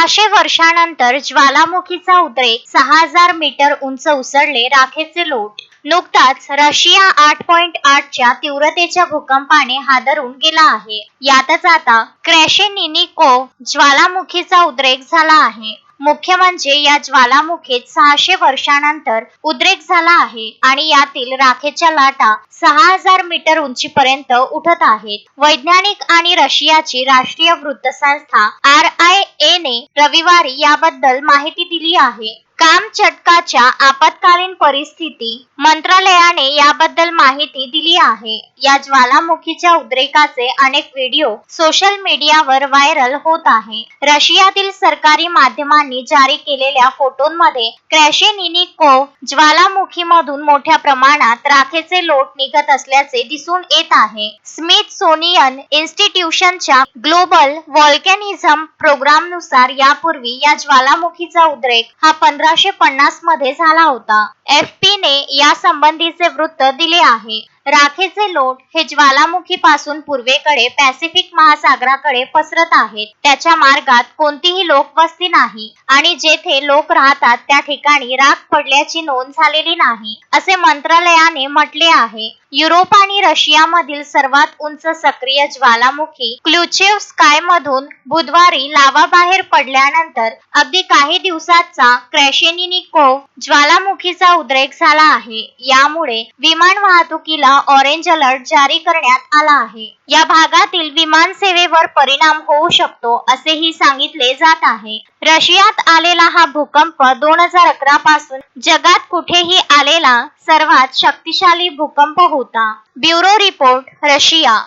600 वर्षांनंतर ज्वालामुखीचा उद्रेक, 6000 मीटर उंच उसळले राखेचे लोट. नुकताच रशिया 8.8च्या तीव्रतेच्या भूकंपाने हादरून गेला आहे. यातच आता क्रॅशेनिनिकोव्ह ज्वालामुखीचा उद्रेक झाला आहे. मुख्य म्हणजे या ज्वालामुखीत 600 वर्षांनंतर उद्रेक झाला आहे आणि यातील राखेच्या लाटा 6000 मीटर उंचीपर्यंत उठत आहेत. वैज्ञानिक आणि रशियाची राष्ट्रीय वृत्तसंस्था RIA ने रविवारी याबद्दल माहिती दिली आहे. कामचटकाच्या आपत्कालीन परिस्थिती मंत्रालयाने याबद्दल माहिती दिली आहे. या ज्वालामुखीच्या उद्रेकाचे अनेक व्हिडिओ सोशल मीडियावर व्हायरल होत आहे. रशियातील सरकारी माध्यमांनी जारी केलेल्या फोटोंमध्ये क्रॅशेनिनिकोव्ह ज्वालामुखीमधून मोठ्या प्रमाणात राखेचे लोट निघत असल्याचे दिसून येत आहे. स्मिथसोनियन इन्स्टिट्यूशनच्या ग्लोबल व्हॉल्कॅनिझम प्रोग्रामनुसार यापूर्वी या ज्वालामुखीचा उद्रेक हा 1550 मध्ये झाला होता. FP ने यासंबंधीचे वृत्त दिले आहे. राखेचे लोट हे ज्वालामुखीपासून पूर्वेकडे पॅसिफिक महासागराकडे पसरत आहेत. त्याच्या मार्गात कोणतीही लोकवस्ती नाही आणि जेथे लोक राहतात त्या ठिकाणी राख पडल्याची नोंद झालेली नाही, असे मंत्रालयाने म्हटले आहे. युरोप आणि रशियामधील सर्वात उंच सक्रिय ज्वालामुखी क्लुचेव्स्कायमधून बुधवारी लावा बाहेर पडल्यानंतर अगदी काही दिवसांचा क्रॅशेनिनिकोव्ह ज्वालामुखीचा उद्रेक झाला आहे. यामुळे विमान वाहतुकीला ऑरेंज अलर्ट जारी करण्यात आला आहे. या भागातील विमानसेवेवर परिणाम होऊ शकतो असेही सांगितले जात आहे. रशियात आलेला हा भूकंप 2011 पासून जगात कुठेही आलेला सर्वात शक्तिशाली भूकंप होता. Bureau report, Russia.